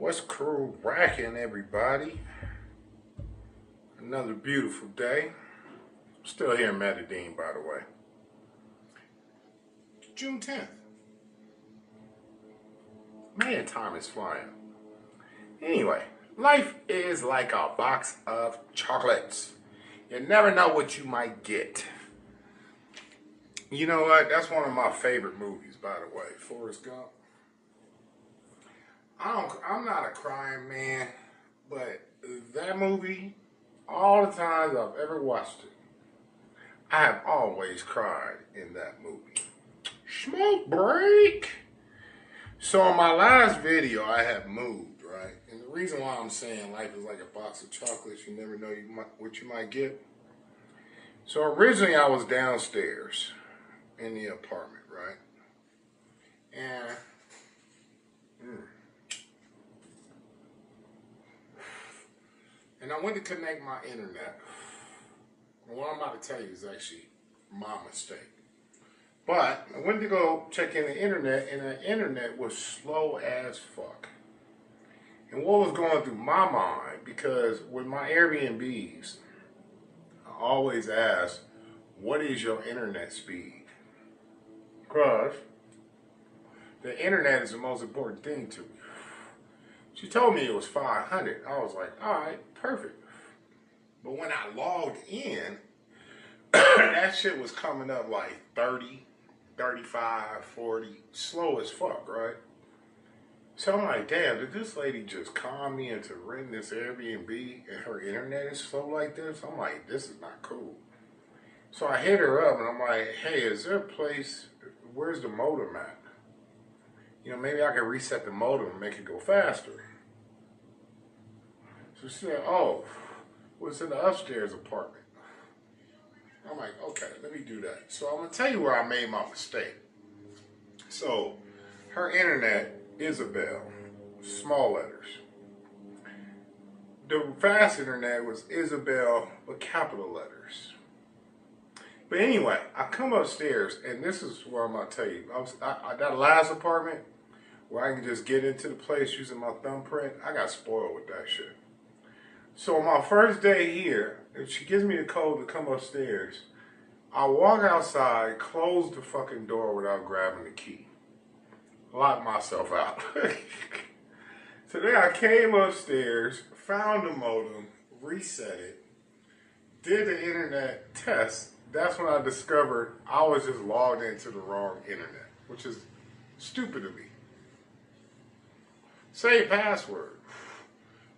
What's crew racking, everybody? Another beautiful day. Still here in Medellin, by the way. June 10th. Man, time is flying. Anyway, life is like a box of chocolates. You never know what you might get. You know what? That's one of my favorite movies, by the way. Forrest Gump. I'm not a crying man, but that movie, all the times I've ever watched it, I have always cried in that movie. Smoke break. So in my last video, I had moved, right? And the reason why I'm saying life is like a box of chocolates, you never know what you might get. So originally I was downstairs in the apartment, right? And I went to connect my internet. And what I'm about to tell you is actually my mistake. But I went to go check in the internet, and the internet was slow as fuck. And what was going through my mind, because with my Airbnbs, I always ask, what is your internet speed? Because the internet is the most important thing to me. She told me it was 500. I was like, all right, perfect. But when I logged in, that shit was coming up like 30, 35, 40, slow as fuck, right? So I'm like, damn, did this lady just con me into renting this Airbnb and her internet is slow like this? I'm like, this is not cool. So I hit her up and I'm like, hey, is there a place, where's the modem at? You know, maybe I can reset the modem and make it go faster. So she said, oh, well, it's in the upstairs apartment. I'm like, okay, let me do that. So I'm going to tell you where I made my mistake. So her internet, Isabel, small letters. The fast internet was Isabel with capital letters. But anyway, I come upstairs, and this is what I'm going to tell you. That last apartment, where I can just get into the place using my thumbprint, I got spoiled with that shit. So on my first day here, if she gives me the code to come upstairs, I walk outside, close the fucking door without grabbing the key. Lock myself out. So then I came upstairs, found the modem, reset it, did the internet test. That's when I discovered I was just logged into the wrong internet, which is stupid of me. Same password.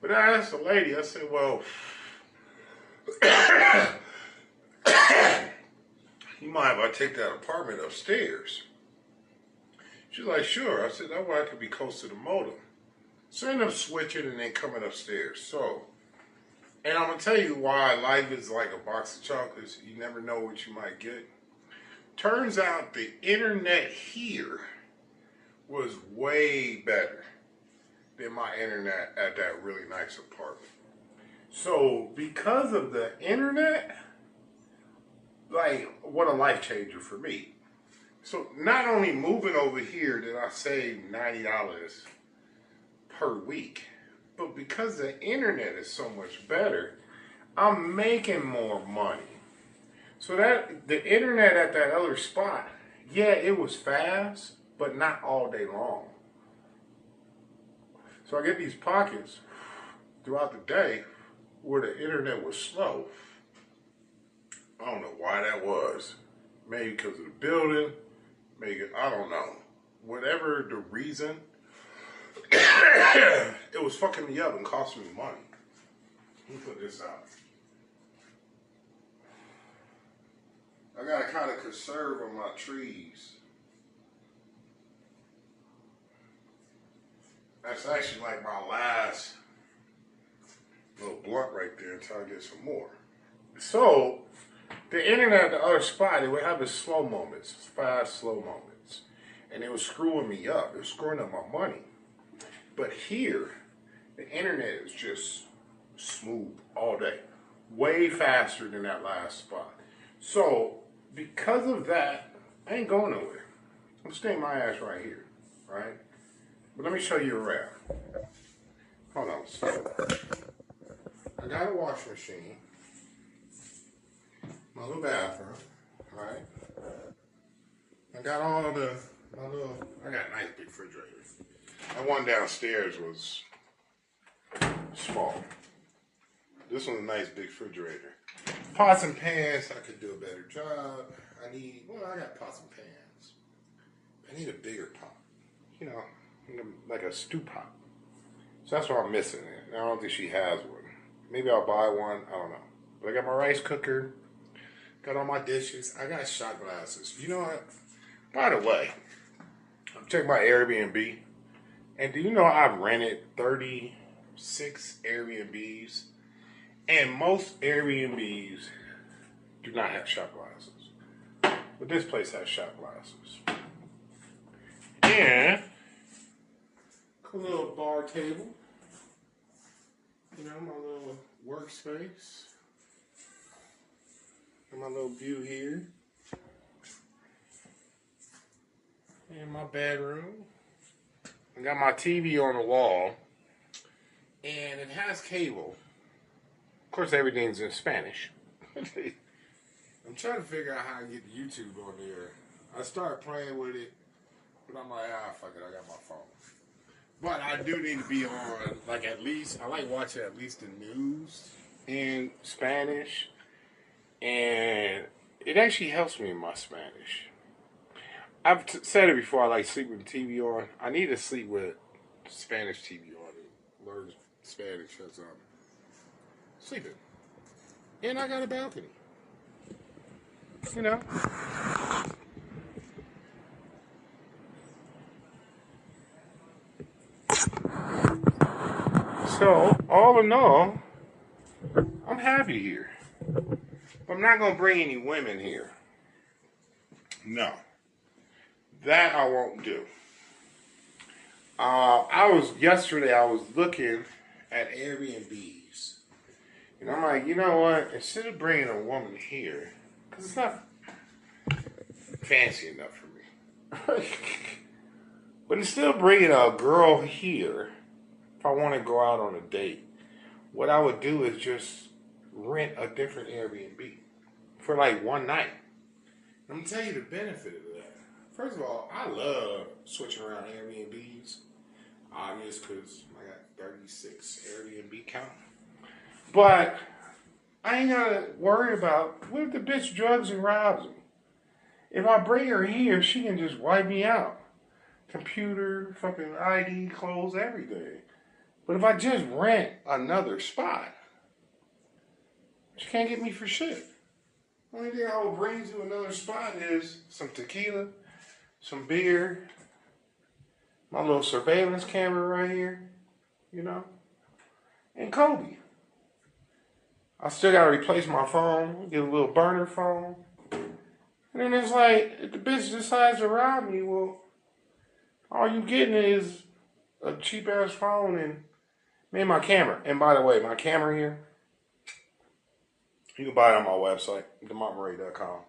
But I asked the lady, I said, well, you mind if I take that apartment upstairs? She's like, sure. I said, that way I could be close to the modem. So I ended up switching and then coming upstairs. So, and I'm going to tell you why life is like a box of chocolates. You never know what you might get. Turns out the internet here was way better than my internet at that really nice apartment. So because of the internet, like, what a life changer for me. So not only moving over here did I save $90 per week, but because the internet is so much better, I'm making more money. So that the internet at that other spot, yeah, it was fast, but not all day long. So I get these pockets throughout the day where the internet was slow. I don't know why that was. Maybe because of the building. Maybe, I don't know. Whatever the reason, it was fucking me up and costing me money. Let me put this out. I gotta kind of conserve on my trees. That's actually like my last little blunt right there until I get some more. So, the internet at the other spot, it would have its slow moments, fast, slow moments. And it was screwing me up. It was screwing up my money. But here, the internet is just smooth all day. Way faster than that last spot. So, because of that, I ain't going nowhere. I'm staying my ass right here, right? But let me show you around. hold on. So, I got a washing machine. My little bathroom, right? I got all the, I got a nice big refrigerator. That one downstairs was small. This one's a nice big refrigerator. Pots and pans, I could do a better job. I got pots and pans. I need a bigger pot. You know, like a stew pot. So that's what I'm missing. I don't think she has one. Maybe I'll buy one. I don't know. But I got my rice cooker. Got all my dishes. I got shot glasses. You know what? By the way, I'm checking my Airbnb. And do you know I've rented 36 Airbnbs? And most Airbnbs do not have shot glasses. But this place has shot glasses. And a little bar table. You know, my little workspace. And my little view here. And my bedroom. I got my TV on the wall. And it has cable. Of course, everything's in Spanish. I'm trying to figure out how to get YouTube on there. I started playing with it, but I'm like, fuck it, I got my phone. But I do need to be on, like, at least, I like watching at least the news in Spanish. And it actually helps me in my Spanish. I've said it before, I like sleeping with the TV on. I need to sleep with Spanish TV on and learn Spanish as I'm sleeping. And I got a balcony. You know. So, all in all, I'm happy here. But I'm not going to bring any women here. No. That I won't do. Yesterday I was looking at Airbnbs. And I'm like, you know what? Instead of bringing a woman here, because it's not fancy enough for me. But instead of bringing a girl here, if I want to go out on a date, what I would do is just rent a different Airbnb for like one night. I'm going to tell you the benefit of that. First of all, I love switching around Airbnbs. Obvious, because I got 36 Airbnb count. But I ain't got to worry about what if the bitch drugs and robs me. If I bring her here, she can just wipe me out. Computer, fucking ID, clothes, everything. But if I just rent another spot, she can't get me for shit. The only thing I will bring to another spot is some tequila, some beer, my little surveillance camera right here, you know, and Kobe. I still got to replace my phone, get a little burner phone. And then it's like, if the bitch decides to rob me, well, all you getting is a cheap-ass phone and me and my camera. And by the way, my camera here, you can buy it on my website, demontmoret.com.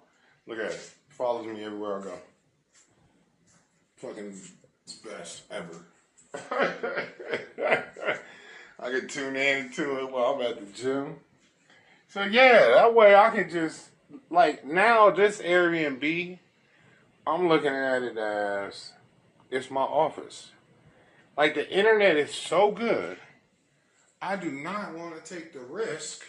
Look at it. It follows me everywhere I go. Fucking best ever. I can tune into it while I'm at the gym. So yeah, that way I can just, like now this Airbnb, I'm looking at it as it's my office. Like the internet is so good, I do not want to take the risk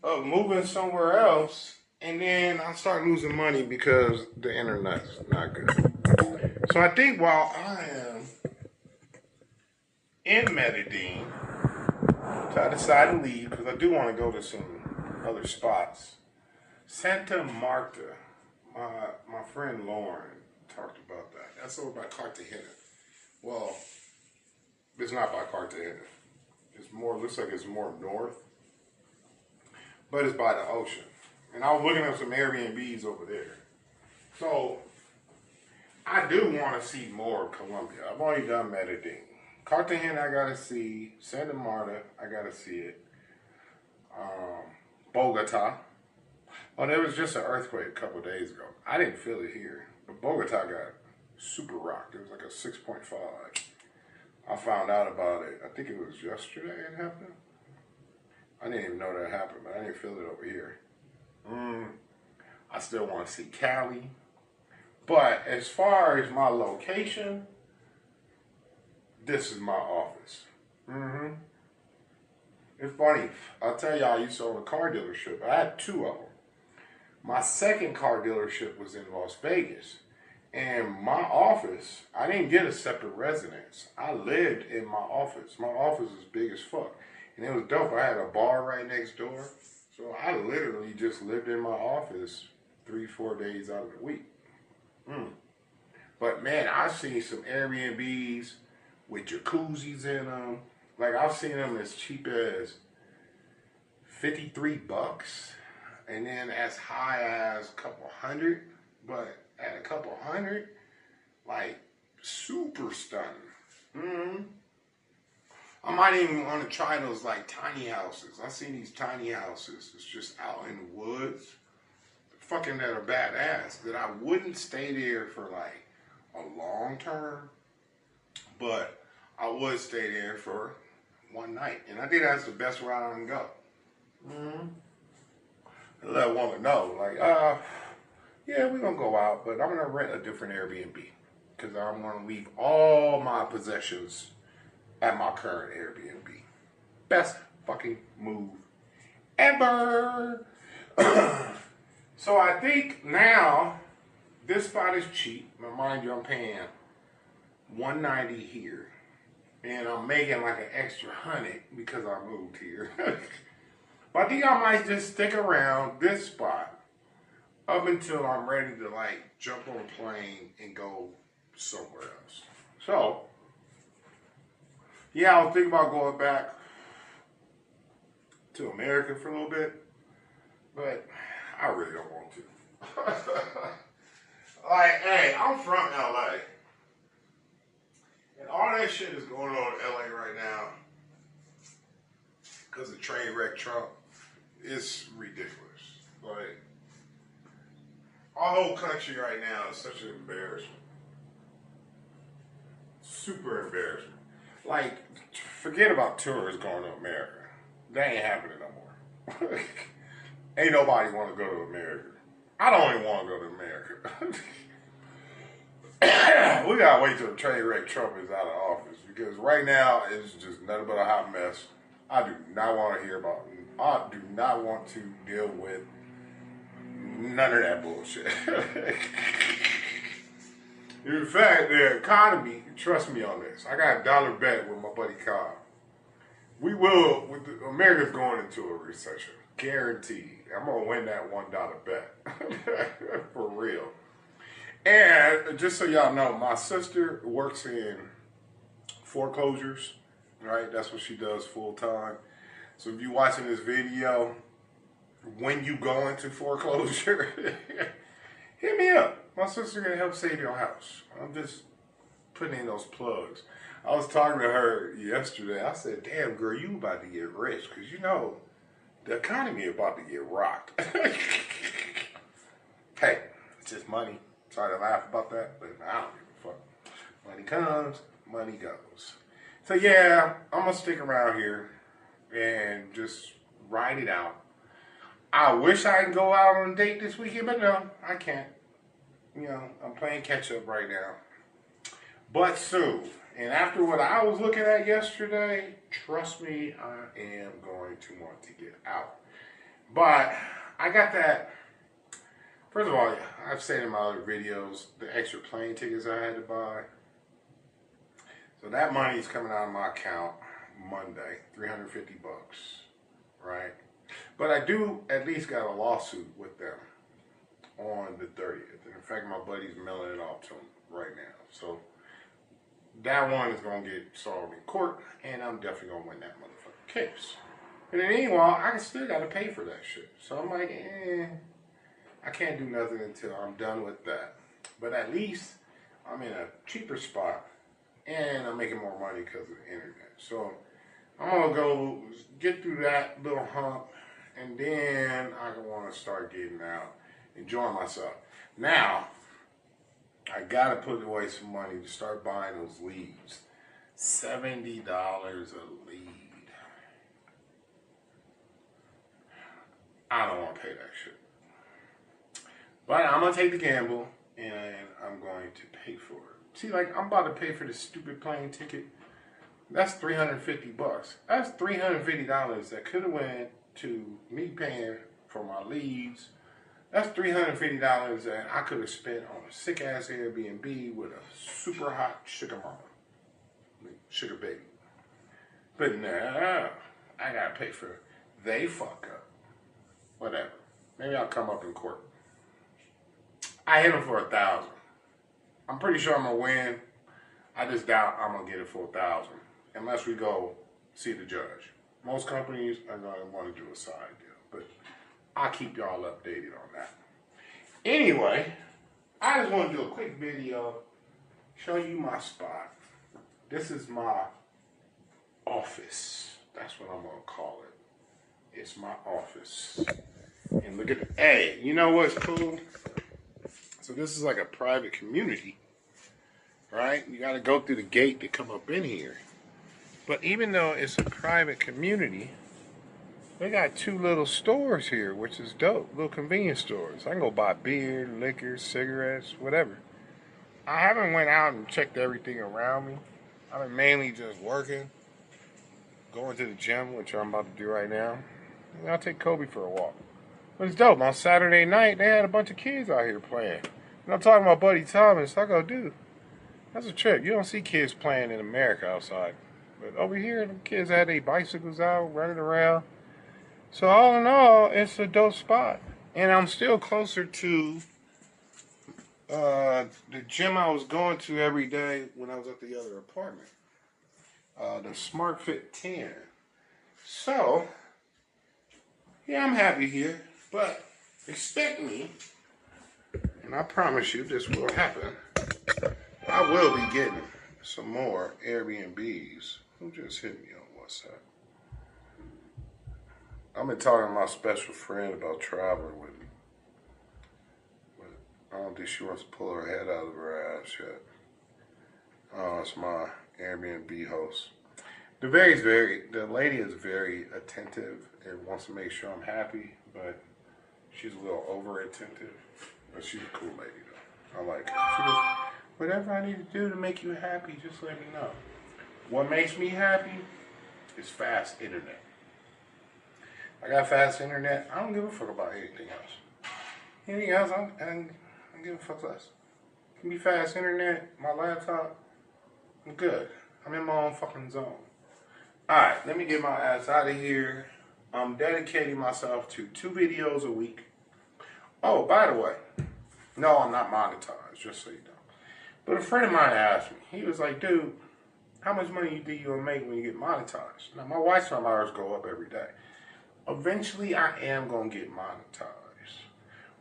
of moving somewhere else and then I start losing money because the internet's not good. So I think while I am in Medellin, so I decided to leave because I do want to go to some other spots. Santa Marta, my friend Lauren talked about that. That's over by Cartagena. Well, it's not by Cartagena. It's more, looks like it's more north, but it's by the ocean. And I was looking at some Airbnbs over there. So I do want to see more of Colombia. I've only done Medellin. Cartagena, I gotta see. Santa Marta, I gotta see it. Bogota. Oh, there was just an earthquake a couple days ago. I didn't feel it here, but Bogota got super rocked. It was like a 6.5. I found out about it. I think it was yesterday it happened. I didn't even know that happened, but I didn't feel it over here. I still want to see Cali. But as far as my location, this is my office. It's funny. I'll tell y'all, I used to own a car dealership. I had two of them. My second car dealership was in Las Vegas. And my office, I didn't get a separate residence. I lived in my office. My office was big as fuck. And it was dope. I had a bar right next door. So I literally just lived in my office 3-4 days out of the week. But man, I've seen some Airbnbs with jacuzzis in them. Like I've seen them as cheap as $53, and then as high as a couple hundred. But at a couple hundred, like super stunning. I might even want to try those like tiny houses. I've seen these tiny houses. It's just out in the woods. Fucking that are badass. That I wouldn't stay there for like a long term, but I would stay there for one night. And I think that's the best route I can go. Let a woman know, like, yeah, we're gonna go out, but I'm gonna rent a different Airbnb because I'm gonna leave all my possessions at my current Airbnb. Best fucking move ever. So I think now this spot is cheap. Now mind you, I'm paying $190 here, and I'm making like an extra $100 because I moved here. But I think I might just stick around this spot up until I'm ready to like jump on a plane and go somewhere else. So yeah, I was thinking about going back to America for a little bit, but I really don't want to. Like, hey, I'm from LA. And all that shit is going on in LA right now because of train wreck Trump. It's ridiculous. Like, our whole country right now is such an embarrassment. Super embarrassment. Like, forget about tourists going to America. That ain't happening no more. Ain't nobody want to go to America. I don't even want to go to America. We gotta wait till the train wreck Trump is out of office because right now it's just nothing but a hot mess. I do not want to hear about it. I do not want to deal with none of that bullshit. In fact, the economy, trust me on this. I got a dollar bet with my buddy Kyle. We will, America's going into a recession. Guaranteed. I'm going to win that $1 bet. For real. And just so y'all know, my sister works in foreclosures, right? That's what she does full time. So if you're watching this video, when you go into foreclosure, hit me up. My sister can help save your house. I'm just putting in those plugs. I was talking to her yesterday. I said, damn, girl, you about to get rich because, you know, the economy is about to get rocked. Hey, it's just money. Sorry to laugh about that, but I don't give a fuck. Money comes, money goes. So, yeah, I'm going to stick around here and just ride it out. I wish I could go out on a date this weekend, but no, I can't. You know, I'm playing catch up right now. But soon. And after what I was looking at yesterday, trust me, I am going to want to get out. But I got that. First of all, I've said in my other videos, the extra plane tickets I had to buy. So that money is coming out of my account Monday, $350, right? But I do at least got a lawsuit with them on the 30th. And in fact, my buddy's mailing it off to him right now. So that one is going to get solved in court, and I'm definitely going to win that motherfucking case. And then meanwhile, I still got to pay for that shit. So I'm like, I can't do nothing until I'm done with that. But at least I'm in a cheaper spot, and I'm making more money because of the internet. So I'm going to go get through that little hump, and then I want to start getting out, enjoying myself. Now, I got to put away some money to start buying those leaves. $70 a lead. I don't want to pay that shit. But I'm going to take the gamble, and I'm going to pay for it. See, like, I'm about to pay for this stupid plane ticket. That's $350. That's $350 that could have went to me paying for my leads. That's $350 that I could have spent on a sick-ass Airbnb with a super hot sugar mama. Sugar baby. But no, I got to pay for it. They fuck up. Whatever. Maybe I'll come up in court. I hit them for $1,000. I'm pretty sure I'm gonna win. I just doubt I'm gonna get it for $1,000 unless we go see the judge. Most companies are gonna want to do a side deal, but I'll keep y'all updated on that. Anyway, I just want to do a quick video showing you my spot. This is my office. That's what I'm gonna call it. It's my office. And look at it. Hey, you know what's cool? So this is like a private community, right? You got to go through the gate to come up in here. But even though it's a private community, they got 2 little stores here, which is dope. Little convenience stores. I can go buy beer, liquor, cigarettes, whatever. I haven't went out and checked everything around me. I've been mainly just working, going to the gym, which I'm about to do right now. And I'll take Kobe for a walk. But it's dope. On Saturday night, they had a bunch of kids out here playing. And I'm talking about Buddy Thomas. I go, dude, that's a trip. You don't see kids playing in America outside. But over here, the kids had their bicycles out, running around. So all in all, it's a dope spot. And I'm still closer to the gym I was going to every day when I was at the other apartment. The Smart Fit 10. So, yeah, I'm happy here. But expect me, and I promise you this will happen. I will be getting some more Airbnbs. Who just hit me on WhatsApp? I've been talking to my special friend about traveling with me. But I don't think she wants to pull her head out of her ass yet. Oh, it's my Airbnb host. The lady is very attentive and wants to make sure I'm happy, but she's a little over attentive. But she's a cool lady though. I like her. She goes, whatever I need to do to make you happy, just let me know. What makes me happy is fast internet. I got fast internet. I don't give a fuck about anything else. Anything else, I don't give a fuck less. Give me fast internet, my laptop, I'm good. I'm in my own fucking zone. Alright, let me get my ass out of here. I'm dedicating myself to 2 videos a week. Oh, by the way, no, I'm not monetized, just so you know. But a friend of mine asked me, he was like, dude, how much money you think you'll make when you get monetized? Now, my wife's numbers go up every day. Eventually, I am going to get monetized.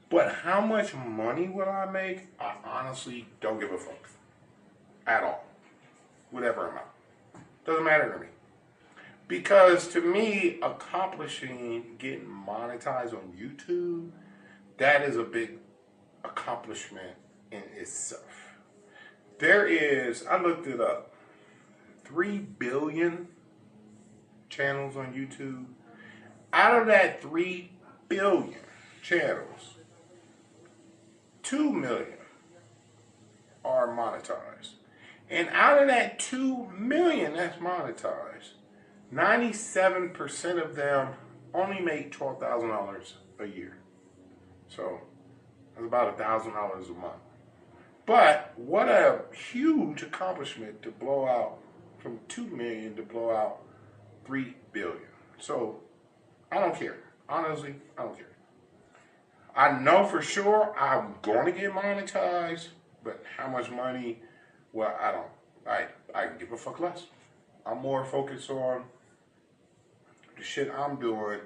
But how much money will I make? I honestly don't give a fuck. At all. Whatever amount. Doesn't matter to me. Because to me, accomplishing getting monetized on YouTube, that is a big accomplishment in itself. There is, I looked it up, 3 billion channels on YouTube. Out of that 3 billion channels, 2 million are monetized. And out of that 2 million that's monetized, 97% of them only make $12,000 a year. So that's about $1,000 a month. But what a huge accomplishment to blow out from 2 million to blow out 3 billion. So I don't care. Honestly, I don't care. I know for sure I'm going to get monetized, but how much money? Well, I don't. I can give a fuck less. I'm more focused on the shit I'm doing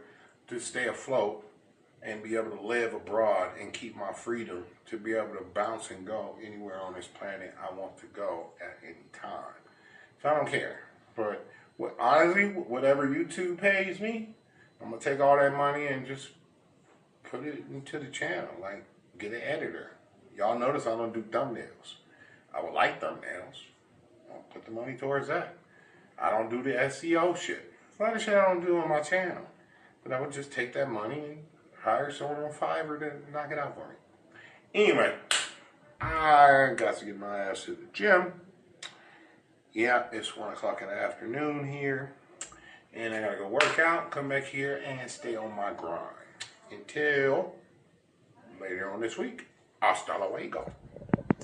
to stay afloat and be able to live abroad and keep my freedom to be able to bounce and go anywhere on this planet I want to go at any time. So I don't care. But honestly, whatever YouTube pays me, I'm going to take all that money and just put it into the channel. Like, get an editor. Y'all notice I don't do thumbnails. I would like thumbnails. I'll put the money towards that. I don't do the SEO shit. A lot of shit I don't do on my channel. But I would just take that money and hire someone on Fiverr to knock it out for me. Anyway, I got to get my ass to the gym. Yeah, it's 1 o'clock in the afternoon here. And I gotta go work out, come back here, and stay on my grind. Until later on this week. Hasta luego.